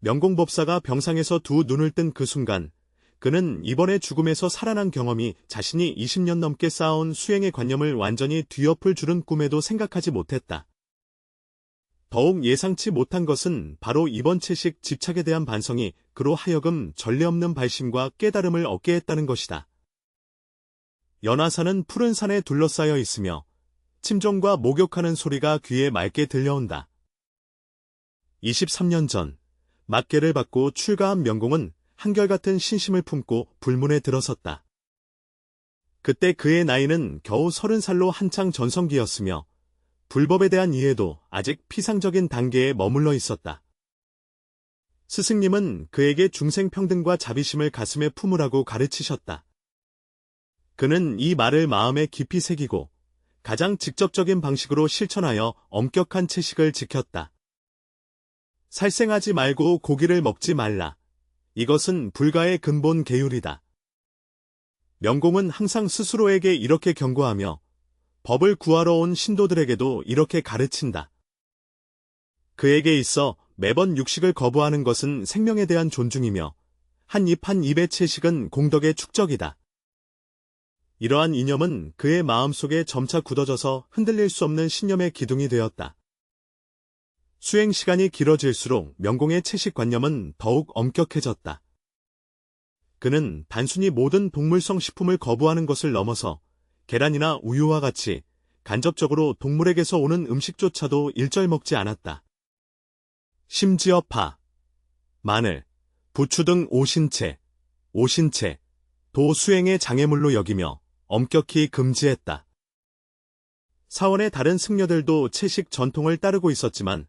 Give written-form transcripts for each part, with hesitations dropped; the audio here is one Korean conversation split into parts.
명공법사가 병상에서 두 눈을 뜬 그 순간, 그는 이번에 죽음에서 살아난 경험이 자신이 20년 넘게 쌓아온 수행의 관념을 완전히 뒤엎을 줄은 꿈에도 생각하지 못했다. 더욱 예상치 못한 것은 바로 이번 채식 집착에 대한 반성이 그로 하여금 전례 없는 발심과 깨달음을 얻게 했다는 것이다. 연화산은 푸른 산에 둘러싸여 있으며 침종과 목욕하는 소리가 귀에 맑게 들려온다. 23년 전, 막계를 받고 출가한 명공은 한결같은 신심을 품고 불문에 들어섰다. 그때 그의 나이는 겨우 30살로 한창 전성기였으며 불법에 대한 이해도 아직 피상적인 단계에 머물러 있었다. 스승님은 그에게 중생평등과 자비심을 가슴에 품으라고 가르치셨다. 그는 이 말을 마음에 깊이 새기고 가장 직접적인 방식으로 실천하여 엄격한 채식을 지켰다. 살생하지 말고 고기를 먹지 말라. 이것은 불가의 근본 계율이다. 명공은 항상 스스로에게 이렇게 경고하며 법을 구하러 온 신도들에게도 이렇게 가르친다. 그에게 있어 매번 육식을 거부하는 것은 생명에 대한 존중이며 한 입 한 입의 채식은 공덕의 축적이다. 이러한 이념은 그의 마음속에 점차 굳어져서 흔들릴 수 없는 신념의 기둥이 되었다. 수행 시간이 길어질수록 명공의 채식관념은 더욱 엄격해졌다. 그는 단순히 모든 동물성 식품을 거부하는 것을 넘어서 계란이나 우유와 같이 간접적으로 동물에게서 오는 음식조차도 일절 먹지 않았다. 심지어 파, 마늘, 부추 등 오신채, 도 수행의 장애물로 여기며 엄격히 금지했다. 사원의 다른 승려들도 채식 전통을 따르고 있었지만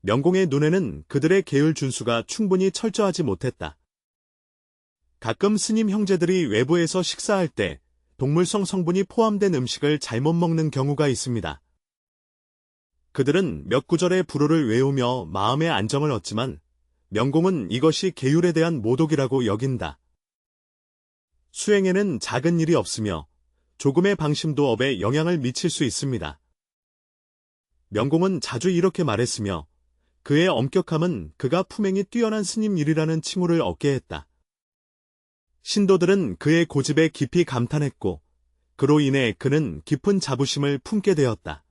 명공의 눈에는 그들의 계율 준수가 충분히 철저하지 못했다. 가끔 스님 형제들이 외부에서 식사할 때 동물성 성분이 포함된 음식을 잘못 먹는 경우가 있습니다. 그들은 몇 구절의 불호를 외우며 마음의 안정을 얻지만 명공은 이것이 계율에 대한 모독이라고 여긴다. 수행에는 작은 일이 없으며 조금의 방심도 업에 영향을 미칠 수 있습니다. 명공은 자주 이렇게 말했으며 그의 엄격함은 그가 품행이 뛰어난 스님 일이라는 칭호를 얻게 했다. 신도들은 그의 고집에 깊이 감탄했고 그로 인해 그는 깊은 자부심을 품게 되었다.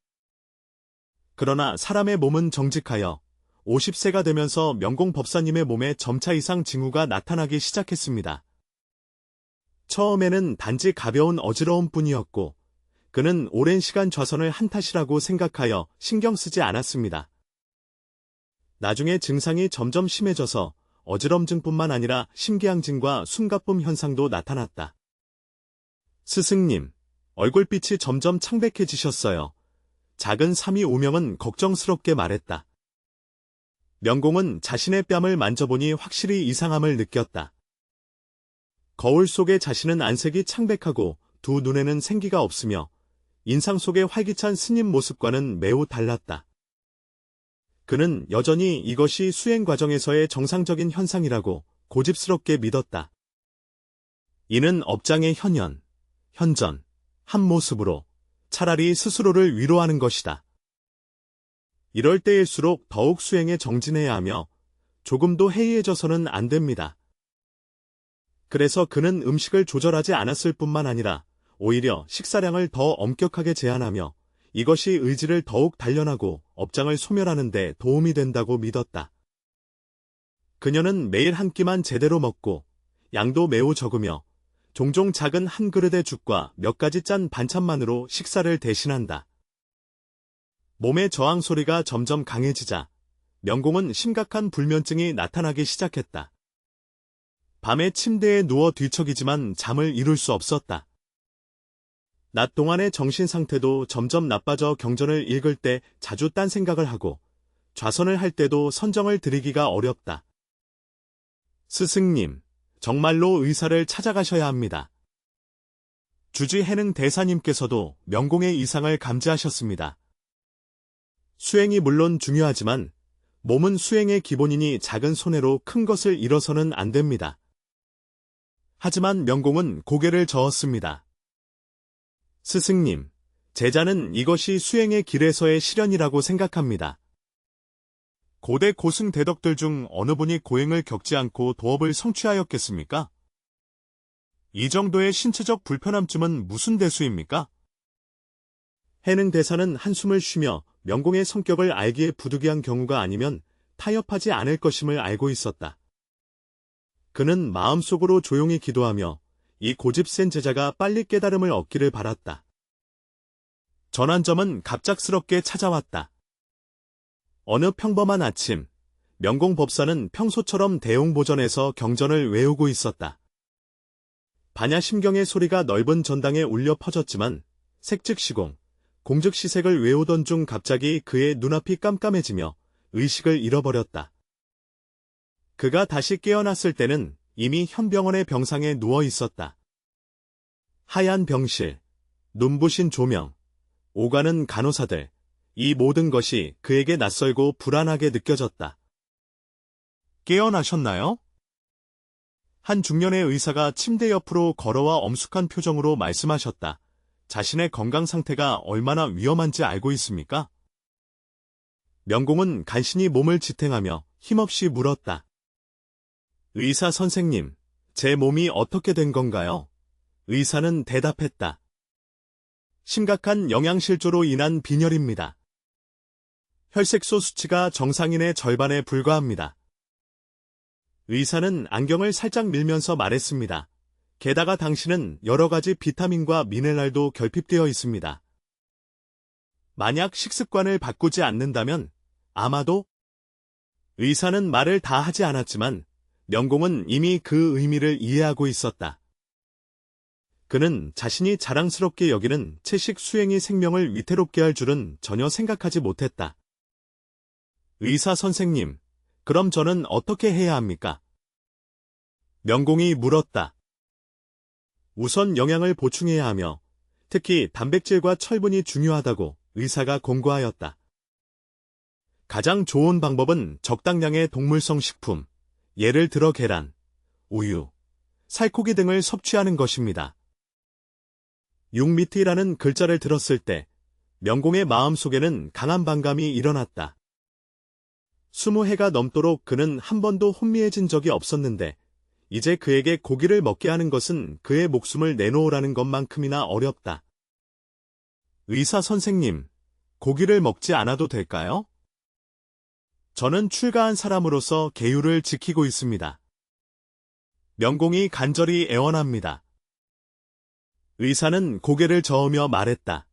그러나 사람의 몸은 정직하여 50세가 되면서 명공 법사님의 몸에 점차 이상 징후가 나타나기 시작했습니다. 처음에는 단지 가벼운 어지러움 뿐이었고 그는 오랜 시간 좌선을 한 탓이라고 생각하여 신경 쓰지 않았습니다. 나중에 증상이 점점 심해져서 어지럼증뿐만 아니라 심기양증과 숨가쁨 현상도 나타났다. 스승님, 얼굴빛이 점점 창백해지셨어요. 작은 삼이 우명은 걱정스럽게 말했다. 명공은 자신의 뺨을 만져보니 확실히 이상함을 느꼈다. 거울 속의 자신은 안색이 창백하고 두 눈에는 생기가 없으며 인상 속의 활기찬 스님 모습과는 매우 달랐다. 그는 여전히 이것이 수행 과정에서의 정상적인 현상이라고 고집스럽게 믿었다. 이는 업장의 현전, 한 모습으로 차라리 스스로를 위로하는 것이다. 이럴 때일수록 더욱 수행에 정진해야 하며 조금도 해이해져서는 안 됩니다. 그래서 그는 음식을 조절하지 않았을 뿐만 아니라 오히려 식사량을 더 엄격하게 제한하며 이것이 의지를 더욱 단련하고 업장을 소멸하는 데 도움이 된다고 믿었다. 그녀는 매일 한 끼만 제대로 먹고 양도 매우 적으며 종종 작은 한 그릇의 죽과 몇 가지 짠 반찬만으로 식사를 대신한다. 몸의 저항 소리가 점점 강해지자 명공은 심각한 불면증이 나타나기 시작했다. 밤에 침대에 누워 뒤척이지만 잠을 이룰 수 없었다. 낮 동안의 정신 상태도 점점 나빠져 경전을 읽을 때 자주 딴 생각을 하고 좌선을 할 때도 선정을 드리기가 어렵다. 스승님, 정말로 의사를 찾아가셔야 합니다. 주지해능 대사님께서도 명공의 이상을 감지하셨습니다. 수행이 물론 중요하지만 몸은 수행의 기본이니 작은 손해로 큰 것을 잃어서는 안 됩니다. 하지만 명공은 고개를 저었습니다. 스승님, 제자는 이것이 수행의 길에서의 실현이라고 생각합니다. 고대 고승 대덕들 중 어느 분이 고행을 겪지 않고 도업을 성취하였겠습니까? 이 정도의 신체적 불편함쯤은 무슨 대수입니까? 해능 대사는 한숨을 쉬며 명공의 성격을 알기에 부득이한 경우가 아니면 타협하지 않을 것임을 알고 있었다. 그는 마음속으로 조용히 기도하며 이 고집센 제자가 빨리 깨달음을 얻기를 바랐다. 전환점은 갑작스럽게 찾아왔다. 어느 평범한 아침, 명공 법사는 평소처럼 대웅보전에서 경전을 외우고 있었다. 반야심경의 소리가 넓은 전당에 울려 퍼졌지만 색즉시공, 공즉시색을 외우던 중 갑자기 그의 눈앞이 깜깜해지며 의식을 잃어버렸다. 그가 다시 깨어났을 때는 이미 현병원의 병상에 누워 있었다. 하얀 병실, 눈부신 조명, 오가는 간호사들, 이 모든 것이 그에게 낯설고 불안하게 느껴졌다. 깨어나셨나요? 한 중년의 의사가 침대 옆으로 걸어와 엄숙한 표정으로 말씀하셨다. 자신의 건강 상태가 얼마나 위험한지 알고 있습니까? 명공은 간신히 몸을 지탱하며 힘없이 물었다. 의사 선생님, 제 몸이 어떻게 된 건가요? 의사는 대답했다. 심각한 영양실조로 인한 빈혈입니다. 혈색소 수치가 정상인의 절반에 불과합니다. 의사는 안경을 살짝 밀면서 말했습니다. 게다가 당신은 여러 가지 비타민과 미네랄도 결핍되어 있습니다. 만약 식습관을 바꾸지 않는다면 아마도 의사는 말을 다 하지 않았지만 명공은 이미 그 의미를 이해하고 있었다. 그는 자신이 자랑스럽게 여기는 채식 수행이 생명을 위태롭게 할 줄은 전혀 생각하지 못했다. 의사 선생님, 그럼 저는 어떻게 해야 합니까? 명공이 물었다. 우선 영양을 보충해야 하며 특히 단백질과 철분이 중요하다고 의사가 공고하였다. 가장 좋은 방법은 적당량의 동물성 식품, 예를 들어 계란, 우유, 살코기 등을 섭취하는 것입니다. 6미트라는 글자를 들었을 때 명공의 마음속에는 강한 반감이 일어났다. 20해가 넘도록 그는 한 번도 혼미해진 적이 없었는데 이제 그에게 고기를 먹게 하는 것은 그의 목숨을 내놓으라는 것만큼이나 어렵다. 의사 선생님, 고기를 먹지 않아도 될까요? 저는 출가한 사람으로서 계율을 지키고 있습니다. 명공이 간절히 애원합니다. 의사는 고개를 저으며 말했다.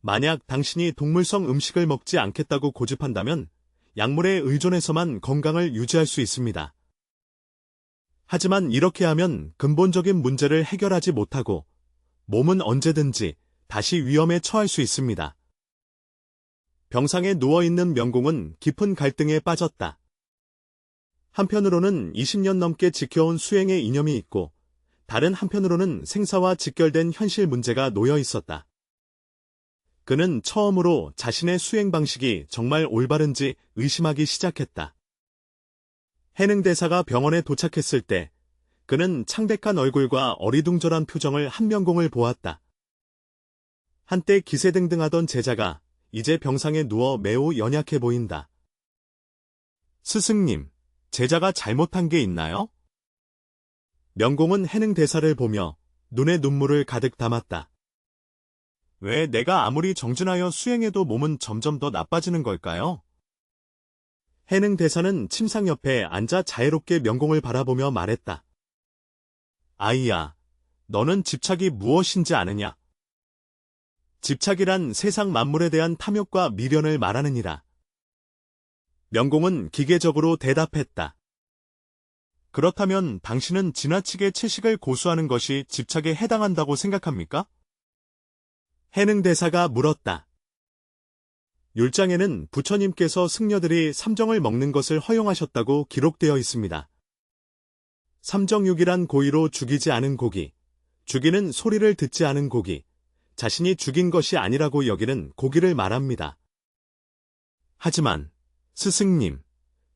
만약 당신이 동물성 음식을 먹지 않겠다고 고집한다면 약물에 의존해서만 건강을 유지할 수 있습니다. 하지만 이렇게 하면 근본적인 문제를 해결하지 못하고 몸은 언제든지 다시 위험에 처할 수 있습니다. 병상에 누워있는 명공은 깊은 갈등에 빠졌다. 한편으로는 20년 넘게 지켜온 수행의 이념이 있고 다른 한편으로는 생사와 직결된 현실 문제가 놓여 있었다. 그는 처음으로 자신의 수행 방식이 정말 올바른지 의심하기 시작했다. 해능 대사가 병원에 도착했을 때 그는 창백한 얼굴과 어리둥절한 표정을 한 명공을 보았다. 한때 기세등등하던 제자가 이제 병상에 누워 매우 연약해 보인다. 스승님, 제자가 잘못한 게 있나요? 명공은 해능 대사를 보며 눈에 눈물을 가득 담았다. 왜 내가 아무리 정진하여 수행해도 몸은 점점 더 나빠지는 걸까요? 해능 대사는 침상 옆에 앉아 자애롭게 명공을 바라보며 말했다. 아이야, 너는 집착이 무엇인지 아느냐? 집착이란 세상 만물에 대한 탐욕과 미련을 말하느니라. 명공은 기계적으로 대답했다. 그렇다면 당신은 지나치게 채식을 고수하는 것이 집착에 해당한다고 생각합니까? 해능 대사가 물었다. 율장에는 부처님께서 승려들이 삼정을 먹는 것을 허용하셨다고 기록되어 있습니다. 삼정육이란 고의로 죽이지 않은 고기, 죽이는 소리를 듣지 않은 고기, 자신이 죽인 것이 아니라고 여기는 고기를 말합니다. 하지만 스승님,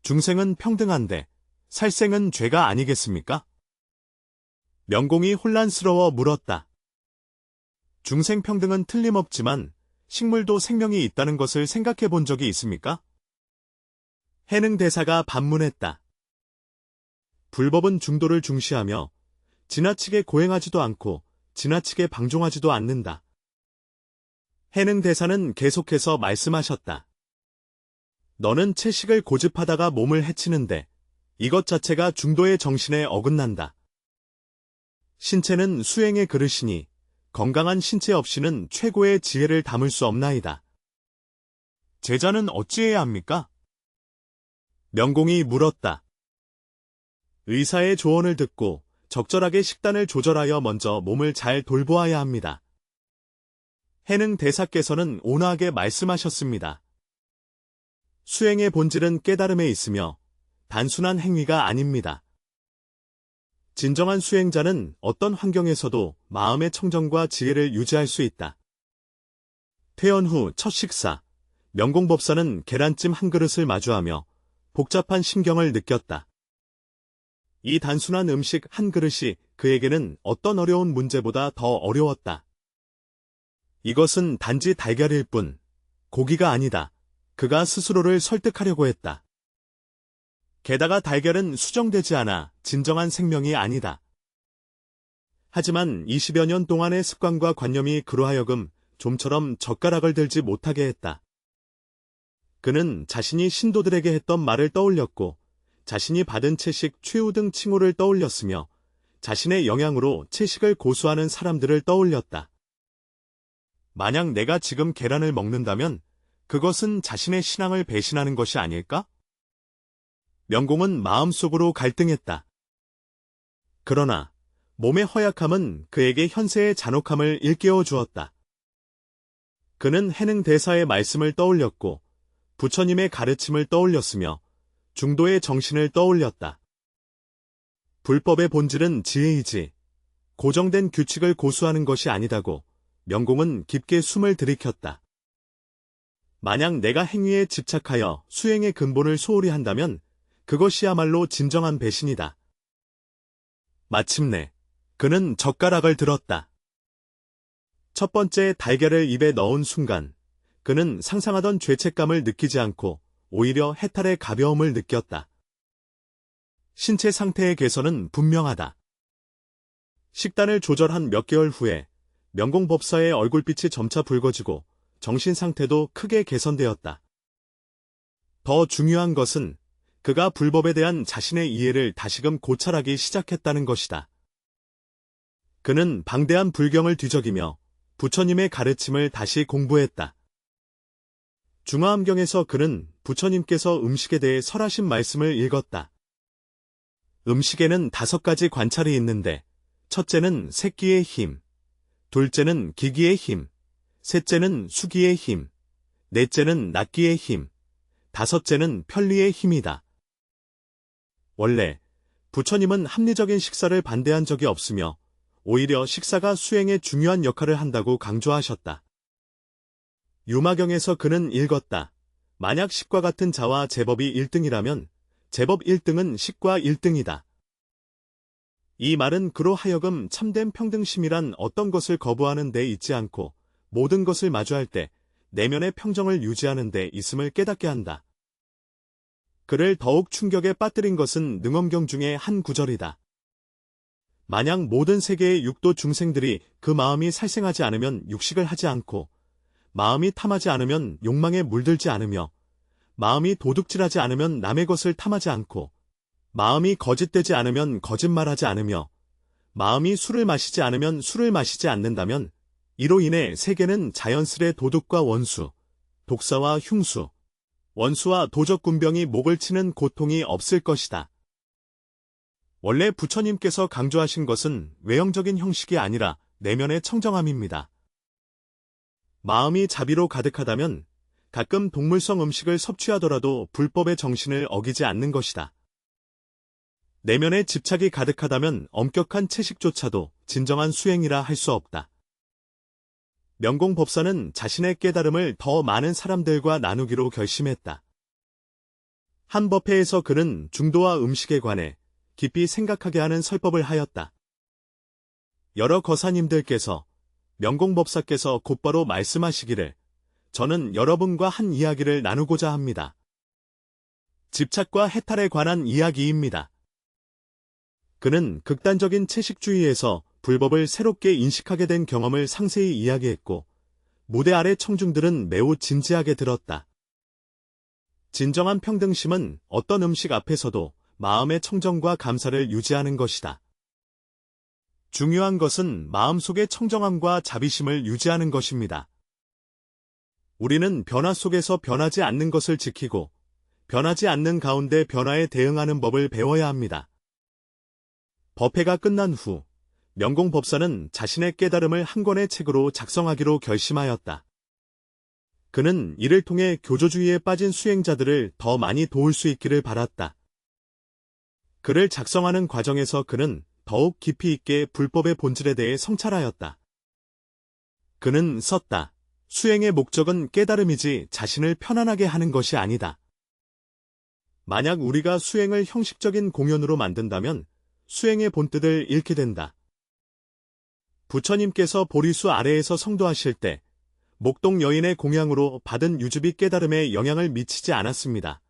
중생은 평등한데 살생은 죄가 아니겠습니까? 명공이 혼란스러워 물었다. 중생평등은 틀림없지만 식물도 생명이 있다는 것을 생각해 본 적이 있습니까? 해능 대사가 반문했다. 불법은 중도를 중시하며 지나치게 고행하지도 않고 지나치게 방종하지도 않는다. 해능 대사는 계속해서 말씀하셨다. 너는 채식을 고집하다가 몸을 해치는데 이것 자체가 중도의 정신에 어긋난다. 신체는 수행의 그릇이니 건강한 신체 없이는 최고의 지혜를 담을 수 없나이다. 제자는 어찌해야 합니까? 명공이 물었다. 의사의 조언을 듣고 적절하게 식단을 조절하여 먼저 몸을 잘 돌보아야 합니다. 해능 대사께서는 온화하게 말씀하셨습니다. 수행의 본질은 깨달음에 있으며 단순한 행위가 아닙니다. 진정한 수행자는 어떤 환경에서도 마음의 청정과 지혜를 유지할 수 있다. 퇴원 후 첫 식사, 명공법사는 계란찜 한 그릇을 마주하며 복잡한 심경을 느꼈다. 이 단순한 음식 한 그릇이 그에게는 어떤 어려운 문제보다 더 어려웠다. 이것은 단지 달걀일 뿐, 고기가 아니다. 그가 스스로를 설득하려고 했다. 게다가 달걀은 수정되지 않아 진정한 생명이 아니다. 하지만 20여 년 동안의 습관과 관념이 그로 하여금 좀처럼 젓가락을 들지 못하게 했다. 그는 자신이 신도들에게 했던 말을 떠올렸고 자신이 받은 채식 최후 등 칭호를 떠올렸으며 자신의 영향으로 채식을 고수하는 사람들을 떠올렸다. 만약 내가 지금 계란을 먹는다면 그것은 자신의 신앙을 배신하는 것이 아닐까? 명공은 마음속으로 갈등했다. 그러나 몸의 허약함은 그에게 현세의 잔혹함을 일깨워 주었다. 그는 해능 대사의 말씀을 떠올렸고 부처님의 가르침을 떠올렸으며 중도의 정신을 떠올렸다. 불법의 본질은 지혜이지 고정된 규칙을 고수하는 것이 아니다고 명공은 깊게 숨을 들이켰다. 만약 내가 행위에 집착하여 수행의 근본을 소홀히 한다면 그것이야말로 진정한 배신이다. 마침내 그는 젓가락을 들었다. 첫 번째 달걀을 입에 넣은 순간 그는 상상하던 죄책감을 느끼지 않고 오히려 해탈의 가벼움을 느꼈다. 신체 상태의 개선은 분명하다. 식단을 조절한 몇 개월 후에 명공법사의 얼굴빛이 점차 붉어지고 정신 상태도 크게 개선되었다. 더 중요한 것은 그가 불법에 대한 자신의 이해를 다시금 고찰하기 시작했다는 것이다. 그는 방대한 불경을 뒤적이며 부처님의 가르침을 다시 공부했다. 중화암경에서 그는 부처님께서 음식에 대해 설하신 말씀을 읽었다. 음식에는 5가지 관찰이 있는데 첫째는 새끼의 힘, 둘째는 기기의 힘, 셋째는 수기의 힘, 넷째는 낫기의 힘, 다섯째는 편리의 힘이다. 원래 부처님은 합리적인 식사를 반대한 적이 없으며 오히려 식사가 수행에 중요한 역할을 한다고 강조하셨다. 유마경에서 그는 읽었다. 만약 식과 같은 자와 제법이 1등이라면 제법 1등은 식과 1등이다. 이 말은 그로 하여금 참된 평등심이란 어떤 것을 거부하는 데 있지 않고 모든 것을 마주할 때 내면의 평정을 유지하는 데 있음을 깨닫게 한다. 그를 더욱 충격에 빠뜨린 것은 능엄경 중의 한 구절이다. 만약 모든 세계의 육도 중생들이 그 마음이 살생하지 않으면 육식을 하지 않고 마음이 탐하지 않으면 욕망에 물들지 않으며 마음이 도둑질하지 않으면 남의 것을 탐하지 않고 마음이 거짓되지 않으면 거짓말하지 않으며 마음이 술을 마시지 않으면 술을 마시지 않는다면 이로 인해 세계는 자연스레 도둑과 원수, 독사와 흉수, 원수와 도적군병이 목을 치는 고통이 없을 것이다. 원래 부처님께서 강조하신 것은 외형적인 형식이 아니라 내면의 청정함입니다. 마음이 자비로 가득하다면 가끔 동물성 음식을 섭취하더라도 불법의 정신을 어기지 않는 것이다. 내면에 집착이 가득하다면 엄격한 채식조차도 진정한 수행이라 할 수 없다. 명공법사는 자신의 깨달음을 더 많은 사람들과 나누기로 결심했다. 한 법회에서 그는 중도와 음식에 관해 깊이 생각하게 하는 설법을 하였다. 여러 거사님들께서 명공법사께서 곧바로 말씀하시기를 저는 여러분과 한 이야기를 나누고자 합니다. 집착과 해탈에 관한 이야기입니다. 그는 극단적인 채식주의에서 불법을 새롭게 인식하게 된 경험을 상세히 이야기했고, 무대 아래 청중들은 매우 진지하게 들었다. 진정한 평등심은 어떤 음식 앞에서도 마음의 청정과 감사를 유지하는 것이다. 중요한 것은 마음속의 청정함과 자비심을 유지하는 것입니다. 우리는 변화 속에서 변하지 않는 것을 지키고, 변하지 않는 가운데 변화에 대응하는 법을 배워야 합니다. 법회가 끝난 후, 명공법사는 자신의 깨달음을 한 권의 책으로 작성하기로 결심하였다. 그는 이를 통해 교조주의에 빠진 수행자들을 더 많이 도울 수 있기를 바랐다. 글을 작성하는 과정에서 그는 더욱 깊이 있게 불법의 본질에 대해 성찰하였다. 그는 썼다. 수행의 목적은 깨달음이지 자신을 편안하게 하는 것이 아니다. 만약 우리가 수행을 형식적인 공연으로 만든다면 수행의 본뜻을 잃게 된다. 부처님께서 보리수 아래에서 성도하실 때 목동 여인의 공양으로 받은 유주비 깨달음에 영향을 미치지 않았습니다.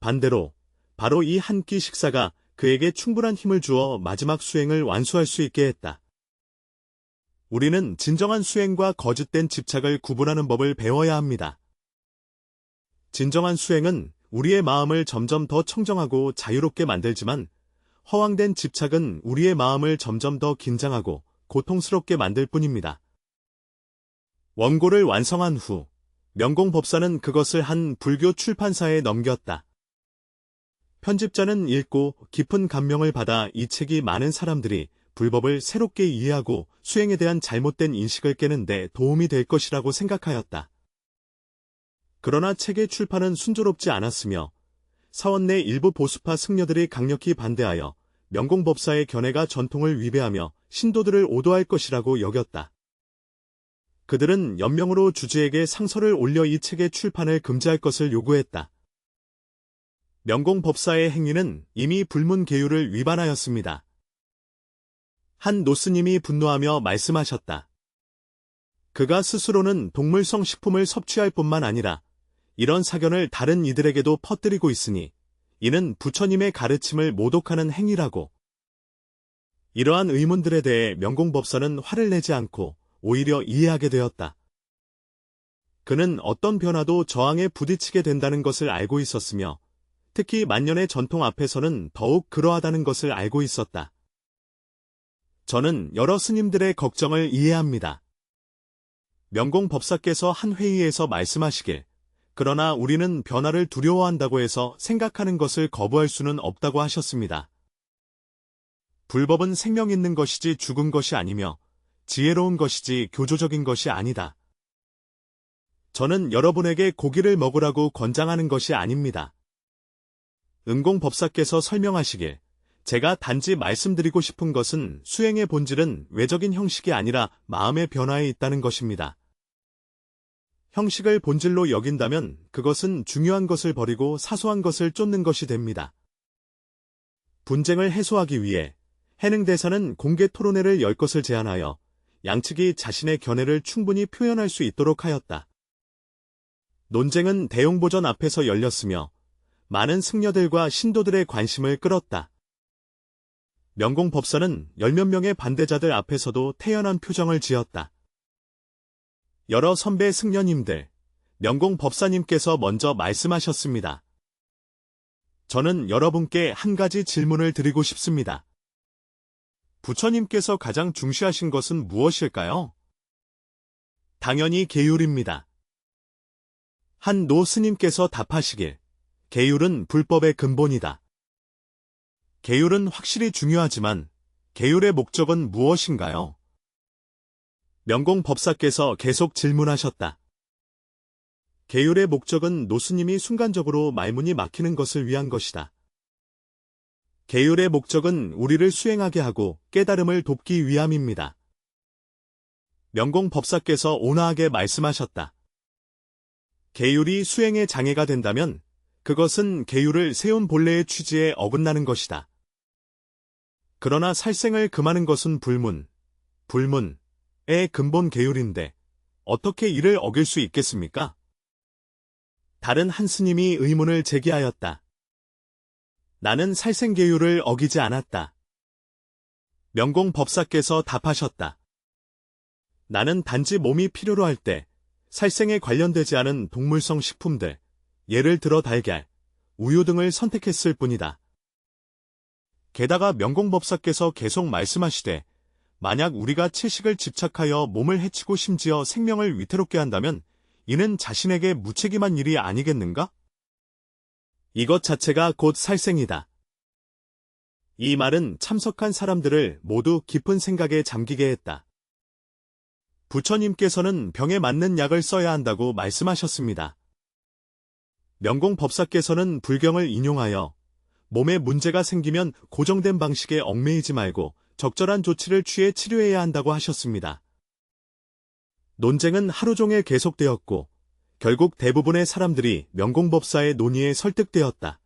반대로 바로 이 한 끼 식사가 그에게 충분한 힘을 주어 마지막 수행을 완수할 수 있게 했다. 우리는 진정한 수행과 거짓된 집착을 구분하는 법을 배워야 합니다. 진정한 수행은 우리의 마음을 점점 더 청정하고 자유롭게 만들지만, 허황된 집착은 우리의 마음을 점점 더 긴장하고 고통스럽게 만들 뿐입니다. 원고를 완성한 후 명공법사는 그것을 한 불교 출판사에 넘겼다. 편집자는 읽고 깊은 감명을 받아 이 책이 많은 사람들이 불법을 새롭게 이해하고 수행에 대한 잘못된 인식을 깨는 데 도움이 될 것이라고 생각하였다. 그러나 책의 출판은 순조롭지 않았으며 사원 내 일부 보수파 승려들이 강력히 반대하여 명공법사의 견해가 전통을 위배하며 신도들을 오도할 것이라고 여겼다. 그들은 연명으로 주주에게 상서를 올려 이 책의 출판을 금지할 것을 요구했다. 명공법사의 행위는 이미 불문계율을 위반하였습니다. 한 노스님이 분노하며 말씀하셨다. 그가 스스로는 동물성 식품을 섭취할 뿐만 아니라 이런 사견을 다른 이들에게도 퍼뜨리고 있으니 이는 부처님의 가르침을 모독하는 행위라고. 이러한 의문들에 대해 명공법사는 화를 내지 않고 오히려 이해하게 되었다. 그는 어떤 변화도 저항에 부딪히게 된다는 것을 알고 있었으며, 특히 만년의 전통 앞에서는 더욱 그러하다는 것을 알고 있었다. 저는 여러 스님들의 걱정을 이해합니다. 명공법사께서 한 회의에서 말씀하시길, 그러나 우리는 변화를 두려워한다고 해서 생각하는 것을 거부할 수는 없다고 하셨습니다. 불법은 생명 있는 것이지 죽은 것이 아니며 지혜로운 것이지 교조적인 것이 아니다. 저는 여러분에게 고기를 먹으라고 권장하는 것이 아닙니다. 은공법사께서 설명하시길, 제가 단지 말씀드리고 싶은 것은 수행의 본질은 외적인 형식이 아니라 마음의 변화에 있다는 것입니다. 형식을 본질로 여긴다면 그것은 중요한 것을 버리고 사소한 것을 쫓는 것이 됩니다. 분쟁을 해소하기 위해 해능대사는 공개 토론회를 열 것을 제안하여 양측이 자신의 견해를 충분히 표현할 수 있도록 하였다. 논쟁은 대용보전 앞에서 열렸으며 많은 승려들과 신도들의 관심을 끌었다. 명공법사는 열몇 명의 반대자들 앞에서도 태연한 표정을 지었다. 여러 선배 승려님들, 명공법사님께서 먼저 말씀하셨습니다. 저는 여러분께 한 가지 질문을 드리고 싶습니다. 부처님께서 가장 중시하신 것은 무엇일까요? 당연히 계율입니다. 한 노 스님께서 답하시길, 계율은 불법의 근본이다. 계율은 확실히 중요하지만 계율의 목적은 무엇인가요? 명공법사께서 계속 질문하셨다. 계율의 목적은 노스님이 순간적으로 말문이 막히는 것을 위한 것이다. 계율의 목적은 우리를 수행하게 하고 깨달음을 돕기 위함입니다. 명공법사께서 온화하게 말씀하셨다. 계율이 수행의 장애가 된다면 그것은 계율을 세운 본래의 취지에 어긋나는 것이다. 그러나 살생을 금하는 것은 불문의 근본 계율인데 어떻게 이를 어길 수 있겠습니까? 다른 한 스님이 의문을 제기하였다. 나는 살생계율을 어기지 않았다. 명공 법사께서 답하셨다. 나는 단지 몸이 필요로 할 때 살생에 관련되지 않은 동물성 식품들, 예를 들어 달걀, 우유 등을 선택했을 뿐이다. 게다가 명공법사께서 계속 말씀하시되 만약 우리가 채식을 집착하여 몸을 해치고 심지어 생명을 위태롭게 한다면 이는 자신에게 무책임한 일이 아니겠는가? 이것 자체가 곧 살생이다. 이 말은 참석한 사람들을 모두 깊은 생각에 잠기게 했다. 부처님께서는 병에 맞는 약을 써야 한다고 말씀하셨습니다. 명공법사께서는 불경을 인용하여 몸에 문제가 생기면 고정된 방식에 얽매이지 말고 적절한 조치를 취해 치료해야 한다고 하셨습니다. 논쟁은 하루 종일 계속되었고 결국 대부분의 사람들이 명공법사의 논의에 설득되었다.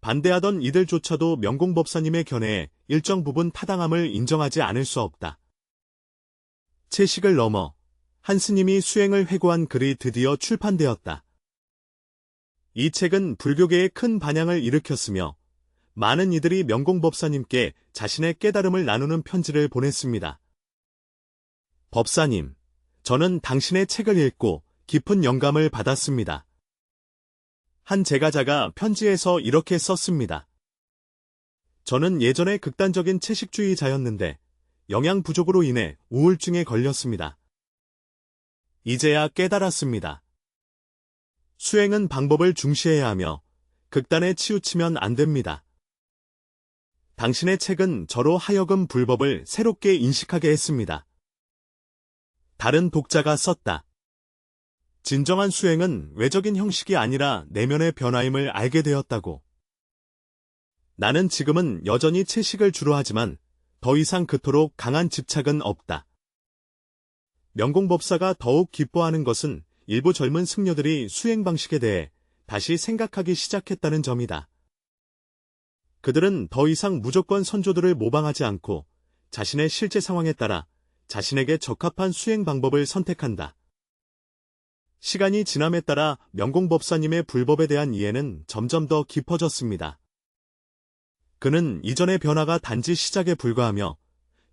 반대하던 이들조차도 명공법사님의 견해에 일정 부분 타당함을 인정하지 않을 수 없다. 채식을 넘어 한 스님이 수행을 회고한 글이 드디어 출판되었다. 이 책은 불교계에 큰 반향을 일으켰으며 많은 이들이 명공법사님께 자신의 깨달음을 나누는 편지를 보냈습니다. 법사님, 저는 당신의 책을 읽고 깊은 영감을 받았습니다. 한 제가자가 편지에서 이렇게 썼습니다. 저는 예전에 극단적인 채식주의자였는데 영양 부족으로 인해 우울증에 걸렸습니다. 이제야 깨달았습니다. 수행은 방법을 중시해야 하며 극단에 치우치면 안 됩니다. 당신의 책은 저로 하여금 불법을 새롭게 인식하게 했습니다. 다른 독자가 썼다. 진정한 수행은 외적인 형식이 아니라 내면의 변화임을 알게 되었다고. 나는 지금은 여전히 채식을 주로 하지만 더 이상 그토록 강한 집착은 없다. 명공법사가 더욱 기뻐하는 것은 일부 젊은 승려들이 수행 방식에 대해 다시 생각하기 시작했다는 점이다. 그들은 더 이상 무조건 선조들을 모방하지 않고 자신의 실제 상황에 따라 자신에게 적합한 수행 방법을 선택한다. 시간이 지남에 따라 명공법사님의 불법에 대한 이해는 점점 더 깊어졌습니다. 그는 이전의 변화가 단지 시작에 불과하며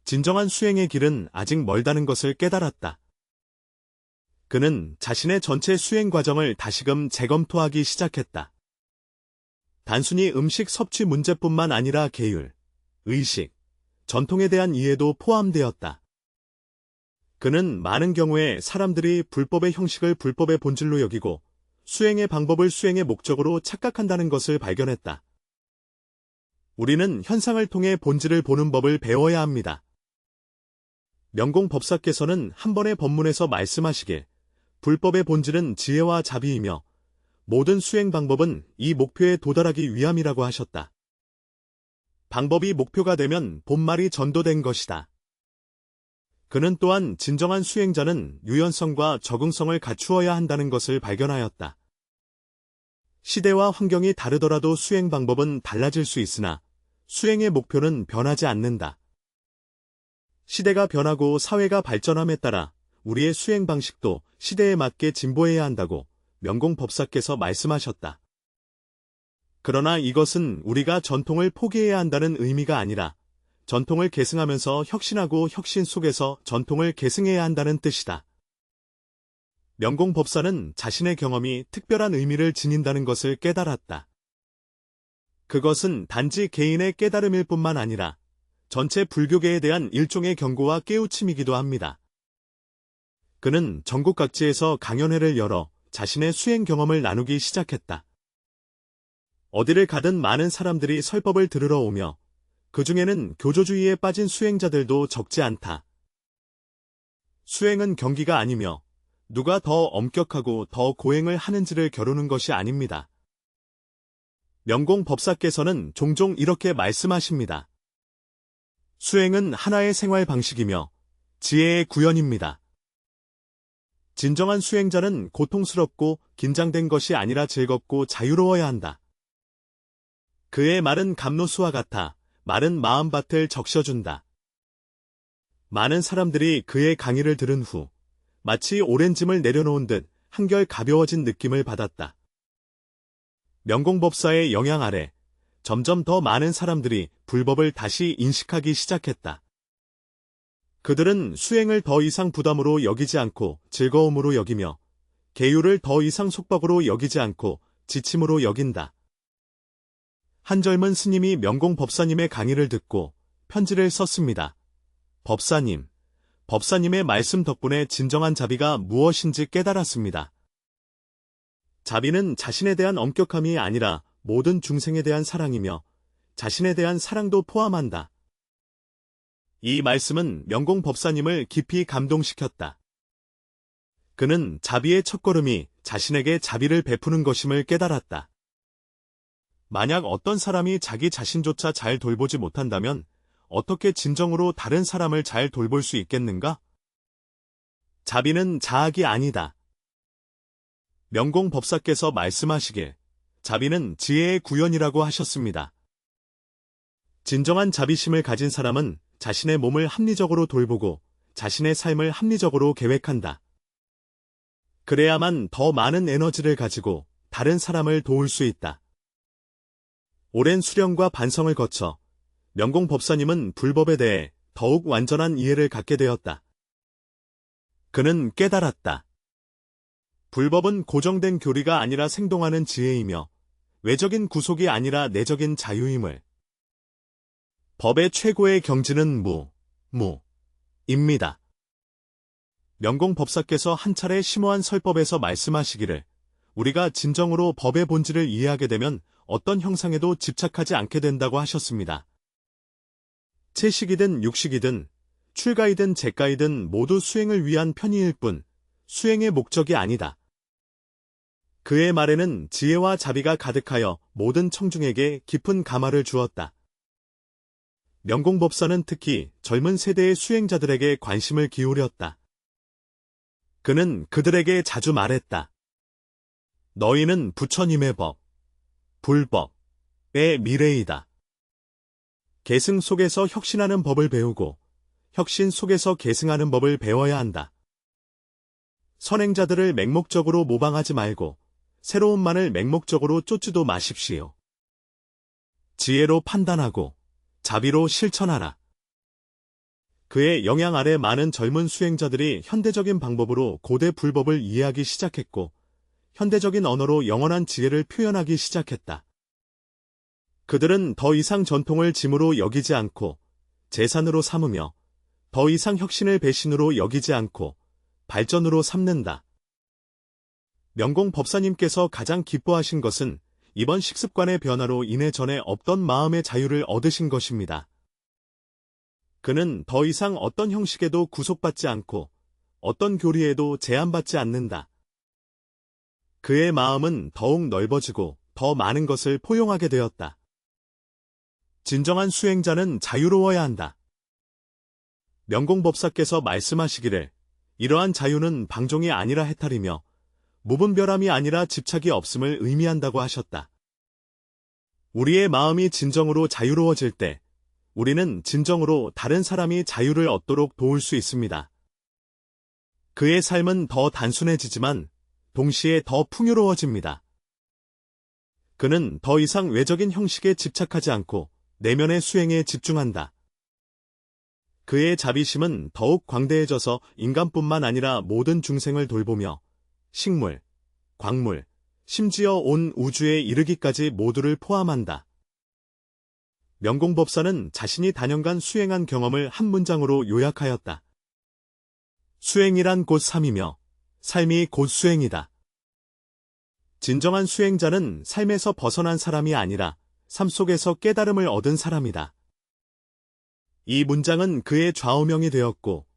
진정한 수행의 길은 아직 멀다는 것을 깨달았다. 그는 자신의 전체 수행 과정을 다시금 재검토하기 시작했다. 단순히 음식 섭취 문제뿐만 아니라 계율, 의식, 전통에 대한 이해도 포함되었다. 그는 많은 경우에 사람들이 불법의 형식을 불법의 본질로 여기고 수행의 방법을 수행의 목적으로 착각한다는 것을 발견했다. 우리는 현상을 통해 본질을 보는 법을 배워야 합니다. 명공법사께서는 한 번의 법문에서 말씀하시길 불법의 본질은 지혜와 자비이며 모든 수행 방법은 이 목표에 도달하기 위함이라고 하셨다. 방법이 목표가 되면 본말이 전도된 것이다. 그는 또한 진정한 수행자는 유연성과 적응성을 갖추어야 한다는 것을 발견하였다. 시대와 환경이 다르더라도 수행 방법은 달라질 수 있으나 수행의 목표는 변하지 않는다. 시대가 변하고 사회가 발전함에 따라 우리의 수행 방식도 시대에 맞게 진보해야 한다고 명공법사께서 말씀하셨다. 그러나 이것은 우리가 전통을 포기해야 한다는 의미가 아니라 전통을 계승하면서 혁신하고 혁신 속에서 전통을 계승해야 한다는 뜻이다. 명공법사는 자신의 경험이 특별한 의미를 지닌다는 것을 깨달았다. 그것은 단지 개인의 깨달음일 뿐만 아니라 전체 불교계에 대한 일종의 경고와 깨우침이기도 합니다. 그는 전국 각지에서 강연회를 열어 자신의 수행 경험을 나누기 시작했다. 어디를 가든 많은 사람들이 설법을 들으러 오며 그 중에는 교조주의에 빠진 수행자들도 적지 않다. 수행은 경기가 아니며 누가 더 엄격하고 더 고행을 하는지를 겨루는 것이 아닙니다. 명공법사께서는 종종 이렇게 말씀하십니다. 수행은 하나의 생활 방식이며 지혜의 구현입니다. 진정한 수행자는 고통스럽고 긴장된 것이 아니라 즐겁고 자유로워야 한다. 그의 말은 감로수와 같아 마른 마음밭을 적셔준다. 많은 사람들이 그의 강의를 들은 후 마치 오랜 짐을 내려놓은 듯 한결 가벼워진 느낌을 받았다. 명공법사의 영향 아래 점점 더 많은 사람들이 불법을 다시 인식하기 시작했다. 그들은 수행을 더 이상 부담으로 여기지 않고 즐거움으로 여기며 계율을 더 이상 속박으로 여기지 않고 지침으로 여긴다. 한 젊은 스님이 명공법사님의 강의를 듣고 편지를 썼습니다. 법사님, 법사님의 말씀 덕분에 진정한 자비가 무엇인지 깨달았습니다. 자비는 자신에 대한 엄격함이 아니라 모든 중생에 대한 사랑이며 자신에 대한 사랑도 포함한다. 이 말씀은 명공법사님을 깊이 감동시켰다. 그는 자비의 첫걸음이 자신에게 자비를 베푸는 것임을 깨달았다. 만약 어떤 사람이 자기 자신조차 잘 돌보지 못한다면 어떻게 진정으로 다른 사람을 잘 돌볼 수 있겠는가? 자비는 자학이 아니다. 명공법사께서 말씀하시길 자비는 지혜의 구현이라고 하셨습니다. 진정한 자비심을 가진 사람은 자신의 몸을 합리적으로 돌보고 자신의 삶을 합리적으로 계획한다. 그래야만 더 많은 에너지를 가지고 다른 사람을 도울 수 있다. 오랜 수련과 반성을 거쳐 명공법사님은 불법에 대해 더욱 완전한 이해를 갖게 되었다. 그는 깨달았다. 불법은 고정된 교리가 아니라 생동하는 지혜이며 외적인 구속이 아니라 내적인 자유임을. 법의 최고의 경지는 무입니다. 명공법사께서 한 차례 심오한 설법에서 말씀하시기를 우리가 진정으로 법의 본질을 이해하게 되면 어떤 형상에도 집착하지 않게 된다고 하셨습니다. 채식이든 육식이든 출가이든 재가이든 모두 수행을 위한 편의일 뿐 수행의 목적이 아니다. 그의 말에는 지혜와 자비가 가득하여 모든 청중에게 깊은 감화를 주었다. 명공법사는 특히 젊은 세대의 수행자들에게 관심을 기울였다. 그는 그들에게 자주 말했다. 너희는 부처님의 법, 불법의 미래이다. 계승 속에서 혁신하는 법을 배우고 혁신 속에서 계승하는 법을 배워야 한다. 선행자들을 맹목적으로 모방하지 말고 새로운만을 맹목적으로 쫓지도 마십시오. 지혜로 판단하고 자비로 실천하라. 그의 영향 아래 많은 젊은 수행자들이 현대적인 방법으로 고대 불법을 이해하기 시작했고 현대적인 언어로 영원한 지혜를 표현하기 시작했다. 그들은 더 이상 전통을 짐으로 여기지 않고 재산으로 삼으며 더 이상 혁신을 배신으로 여기지 않고 발전으로 삼는다. 명공법사님께서 가장 기뻐하신 것은 이번 식습관의 변화로 인해 전에 없던 마음의 자유를 얻으신 것입니다. 그는 더 이상 어떤 형식에도 구속받지 않고 어떤 교리에도 제한받지 않는다. 그의 마음은 더욱 넓어지고 더 많은 것을 포용하게 되었다. 진정한 수행자는 자유로워야 한다. 명공법사께서 말씀하시기를 이러한 자유는 방종이 아니라 해탈이며 무분별함이 아니라 집착이 없음을 의미한다고 하셨다. 우리의 마음이 진정으로 자유로워질 때 우리는 진정으로 다른 사람이 자유를 얻도록 도울 수 있습니다. 그의 삶은 더 단순해지지만 동시에 더 풍요로워집니다. 그는 더 이상 외적인 형식에 집착하지 않고 내면의 수행에 집중한다. 그의 자비심은 더욱 광대해져서 인간뿐만 아니라 모든 중생을 돌보며 식물, 광물, 심지어 온 우주에 이르기까지 모두를 포함한다. 명공법사는 자신이 단연간 수행한 경험을 한 문장으로 요약하였다. 수행이란 곧 삶이며 삶이 곧 수행이다. 진정한 수행자는 삶에서 벗어난 사람이 아니라 삶 속에서 깨달음을 얻은 사람이다. 이 문장은 그의 좌우명이 되었고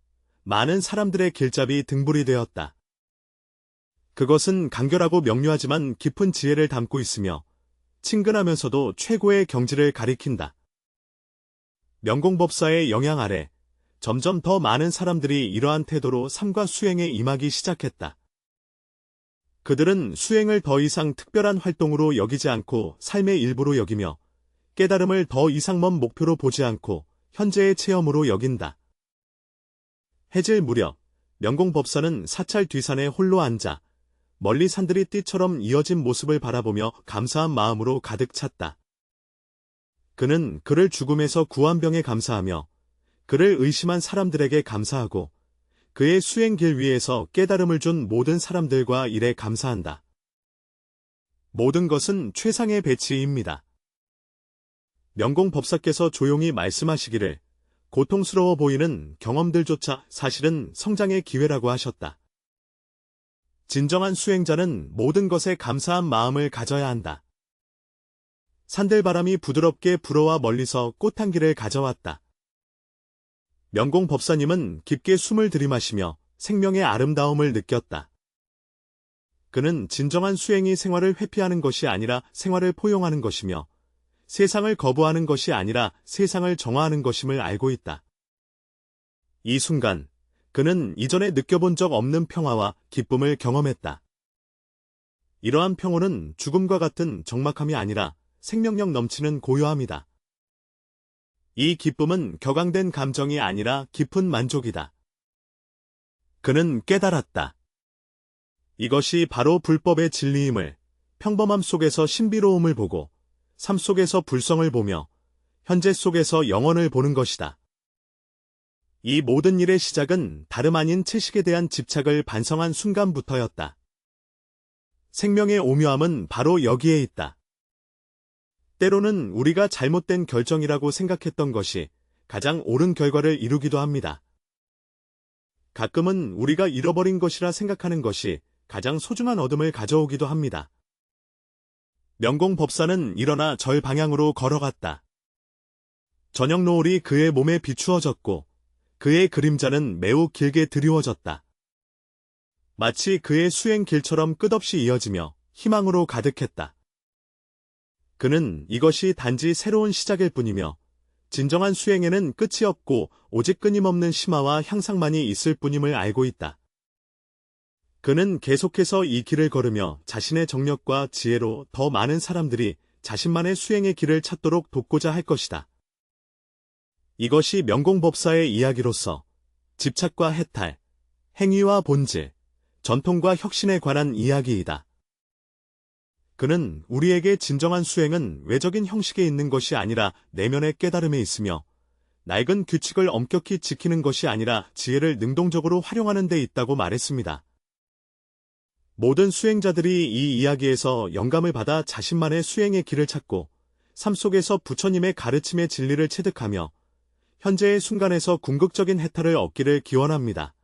많은 사람들의 길잡이 등불이 되었다. 그것은 간결하고 명료하지만 깊은 지혜를 담고 있으며 친근하면서도 최고의 경지를 가리킨다. 명공법사의 영향 아래 점점 더 많은 사람들이 이러한 태도로 삶과 수행에 임하기 시작했다. 그들은 수행을 더 이상 특별한 활동으로 여기지 않고 삶의 일부로 여기며 깨달음을 더 이상 먼 목표로 보지 않고 현재의 체험으로 여긴다. 해질 무렵 명공법사는 사찰 뒤산에 홀로 앉아 멀리 산들이 띠처럼 이어진 모습을 바라보며 감사한 마음으로 가득 찼다. 그는 그를 죽음에서 구한 병에 감사하며 그를 의심한 사람들에게 감사하고 그의 수행길 위에서 깨달음을 준 모든 사람들과 일에 감사한다. 모든 것은 최상의 배치입니다. 명공 법사께서 조용히 말씀하시기를 고통스러워 보이는 경험들조차 사실은 성장의 기회라고 하셨다. 진정한 수행자는 모든 것에 감사한 마음을 가져야 한다. 산들바람이 부드럽게 불어와 멀리서 꽃향기를 가져왔다. 명공 법사님은 깊게 숨을 들이마시며 생명의 아름다움을 느꼈다. 그는 진정한 수행이 생활을 회피하는 것이 아니라 생활을 포용하는 것이며 세상을 거부하는 것이 아니라 세상을 정화하는 것임을 알고 있다. 이 순간 그는 이전에 느껴본 적 없는 평화와 기쁨을 경험했다. 이러한 평온은 죽음과 같은 적막함이 아니라 생명력 넘치는 고요함이다. 이 기쁨은 격앙된 감정이 아니라 깊은 만족이다. 그는 깨달았다. 이것이 바로 불법의 진리임을, 평범함 속에서 신비로움을 보고 삶 속에서 불성을 보며 현재 속에서 영원을 보는 것이다. 이 모든 일의 시작은 다름 아닌 채식에 대한 집착을 반성한 순간부터였다. 생명의 오묘함은 바로 여기에 있다. 때로는 우리가 잘못된 결정이라고 생각했던 것이 가장 옳은 결과를 이루기도 합니다. 가끔은 우리가 잃어버린 것이라 생각하는 것이 가장 소중한 얻음을 가져오기도 합니다. 명공 법사는 일어나 절 방향으로 걸어갔다. 저녁 노을이 그의 몸에 비추어졌고 그의 그림자는 매우 길게 드리워졌다. 마치 그의 수행 길처럼 끝없이 이어지며 희망으로 가득했다. 그는 이것이 단지 새로운 시작일 뿐이며 진정한 수행에는 끝이 없고 오직 끊임없는 심화와 향상만이 있을 뿐임을 알고 있다. 그는 계속해서 이 길을 걸으며 자신의 정력과 지혜로 더 많은 사람들이 자신만의 수행의 길을 찾도록 돕고자 할 것이다. 이것이 명공법사의 이야기로서 집착과 해탈, 행위와 본질, 전통과 혁신에 관한 이야기이다. 그는 우리에게 진정한 수행은 외적인 형식에 있는 것이 아니라 내면의 깨달음에 있으며 낡은 규칙을 엄격히 지키는 것이 아니라 지혜를 능동적으로 활용하는 데 있다고 말했습니다. 모든 수행자들이 이 이야기에서 영감을 받아 자신만의 수행의 길을 찾고 삶 속에서 부처님의 가르침의 진리를 체득하며 현재의 순간에서 궁극적인 해탈을 얻기를 기원합니다.